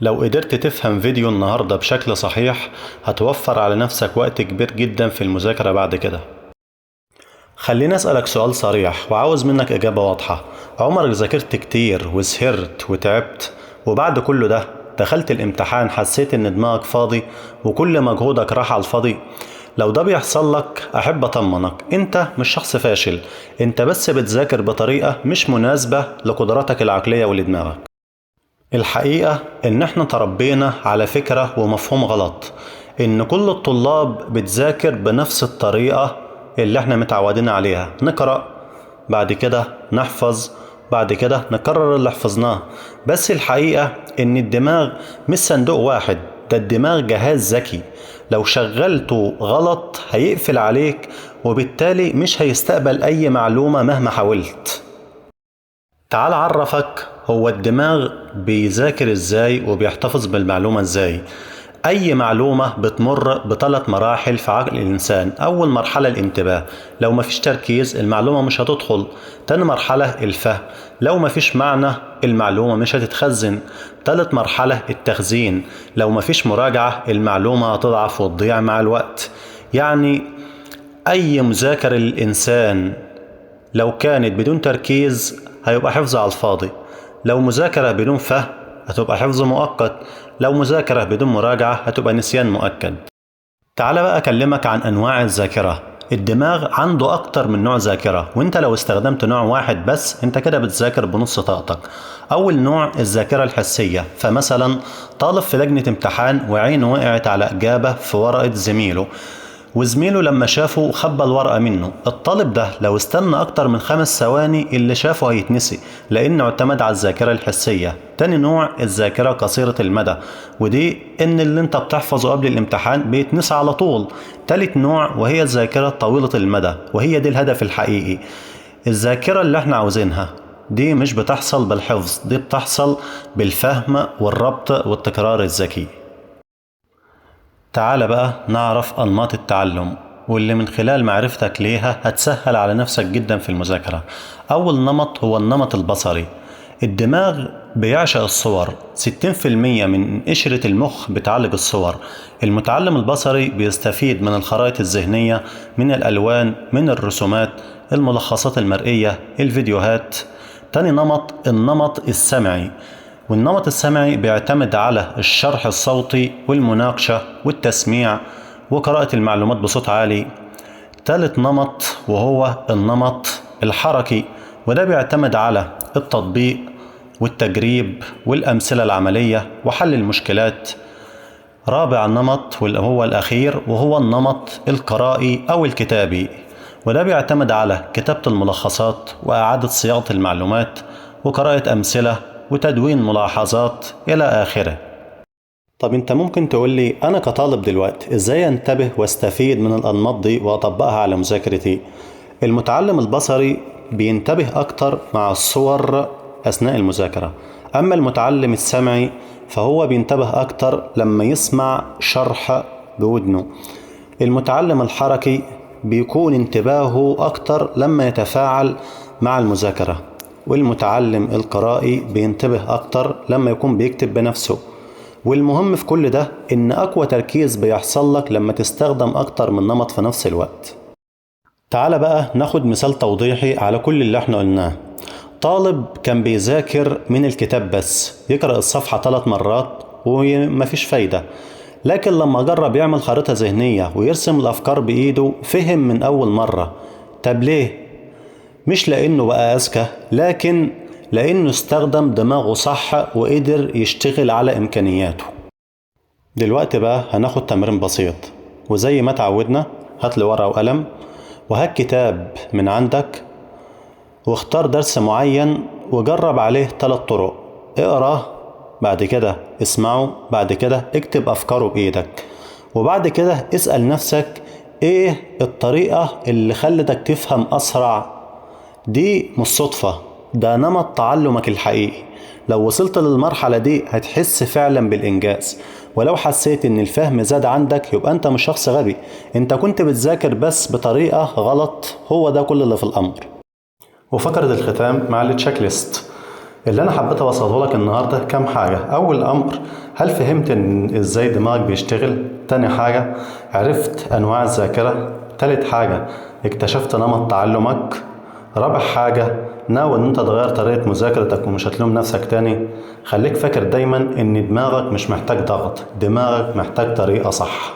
لو قدرت تفهم فيديو النهاردة بشكل صحيح هتوفر على نفسك وقت كبير جدا في المذاكرة بعد كده. خليني أسألك سؤال صريح وعاوز منك إجابة واضحة. عمرك ذاكرت كتير وسهرت وتعبت وبعد كل ده دخلت الامتحان حسيت إن دماغك فاضي وكل مجهودك راح على الفاضي؟ لو ده بيحصل لك أحب أطمنك، أنت مش شخص فاشل، أنت بس بتذاكر بطريقة مش مناسبة لقدراتك العقلية ولدماغك. الحقيقة إن إحنا تربينا على فكرة ومفهوم غلط، إن كل الطلاب بتذاكر بنفس الطريقة اللي إحنا متعودين عليها، نقرأ بعد كده نحفظ بعد كده نكرر اللي حفظناه. بس الحقيقة إن الدماغ مش صندوق واحد، ده الدماغ جهاز ذكي، لو شغلته غلط هيقفل عليك وبالتالي مش هيستقبل أي معلومة مهما حاولت. تعال عرفك هو الدماغ بيذاكر ازاي وبيحتفظ بالمعلومة ازاي. اي معلومة بتمر بثلاث مراحل في عقل الانسان. اول مرحلة الانتباه، لو مفيش تركيز المعلومة مش هتدخل. تاني مرحلة الفهم، لو مفيش معنى المعلومة مش هتتخزن. تالت مرحلة التخزين، لو مفيش مراجعة المعلومة هتضعف وتضيع مع الوقت. يعني اي مذاكرة للانسان لو كانت بدون تركيز هيبقى حفظ على الفاضي، لو مذاكرة بدون فهم هتبقى حفظ مؤقت، لو مذاكرة بدون مراجعة هتبقى نسيان مؤكد. تعال بقى أكلمك عن أنواع الذاكرة. الدماغ عنده أكتر من نوع ذاكرة، وانت لو استخدمت نوع واحد بس انت كده بتذاكر بنص طاقتك. أول نوع الذاكرة الحسية، فمثلا طالب في لجنة امتحان وعينه وقعت على إجابة في ورقة زميله، وزميله لما شافه خبى الورقة منه. الطالب ده لو استنى أكتر من 5 ثواني اللي شافه هيتنسي لأنه اعتمد على الذاكرة الحسية. تاني نوع الذاكرة قصيرة المدى، ودي إن اللي أنت بتحفظه قبل الامتحان بيتنسى على طول. تالت نوع وهي الذاكرة طويلة المدى، وهي دي الهدف الحقيقي. الذاكرة اللي احنا عاوزينها دي مش بتحصل بالحفظ، دي بتحصل بالفهم والربط والتكرار الذكي. تعال بقى نعرف أنماط التعلم واللي من خلال معرفتك ليها هتسهل على نفسك جدا في المذاكرة. أول نمط هو النمط البصري. الدماغ بيعشق الصور، 60% من قشرة المخ بتعالج الصور. المتعلم البصري بيستفيد من الخرائط الذهنية، من الألوان، من الرسومات، الملخصات المرئية، الفيديوهات. تاني نمط النمط السمعي، والنمط السمعي بيعتمد على الشرح الصوتي والمناقشة والتسميع وقراءة المعلومات بصوت عالي. ثالث نمط وهو النمط الحركي، وده بيعتمد على التطبيق والتجريب والأمثلة العملية وحل المشكلات. رابع نمط وهو الأخير وهو النمط القرائي أو الكتابي، وده بيعتمد على كتابة الملخصات وإعادة صياغة المعلومات وقراءة أمثلة وتدوين ملاحظات إلى آخره. طب انت ممكن تقولي أنا كطالب دلوقتي إزاي أنتبه واستفيد من الأنماط دي وأطبقها على مذاكرتي؟ المتعلم البصري بينتبه أكتر مع الصور أثناء المذاكرة، أما المتعلم السمعي فهو بينتبه أكتر لما يسمع شرح بودنه. المتعلم الحركي بيكون انتباهه أكتر لما يتفاعل مع المذاكرة، والمتعلم القرائي بينتبه أكتر لما يكون بيكتب بنفسه. والمهم في كل ده إن أقوى تركيز بيحصل لك لما تستخدم أكتر من نمط في نفس الوقت. تعال بقى ناخد مثال توضيحي على كل اللي احنا قلناه. طالب كان بيذاكر من الكتاب بس، يقرأ الصفحة 3 مرات ومفيش فايدة، لكن لما جرب يعمل خريطة ذهنية ويرسم الأفكار بإيده فهم من أول مرة. طب ليه؟ مش لأنه بقى أذكى، لكن لأنه استخدم دماغه صح وقدر يشتغل على إمكانياته. دلوقتي بقى هناخد تمرين بسيط، وزي ما تعودنا هات لي ورقة وقلم وهات كتاب من عندك واختار درس معين وجرب عليه 3 طرق. اقراه، بعد كده اسمعه، بعد كده اكتب أفكاره بإيدك، وبعد كده اسأل نفسك ايه الطريقة اللي خلتك تفهم أسرع. دي مش صدفة، ده نمط تعلمك الحقيقي. لو وصلت للمرحلة دي هتحس فعلا بالإنجاز، ولو حسيت ان الفهم زاد عندك يبقى انت مش شخص غبي، انت كنت بتذاكر بس بطريقة غلط. هو ده كل اللي في الأمر. وفقرة الختام مع التشيك ليست. اللي انا حبيت اوصله لك النهارده كام حاجه. اول امر، هل فهمت ان ازاي دماغك بيشتغل؟ تاني حاجه، عرفت انواع الذاكره؟ تالت حاجه، اكتشفت نمط تعلمك؟ رابع حاجه، ناوي ان انت تغير طريقه مذاكرتك ومش هتلوم نفسك تاني؟ خليك فاكر دايما ان دماغك مش محتاج ضغط، دماغك محتاج طريقه صح.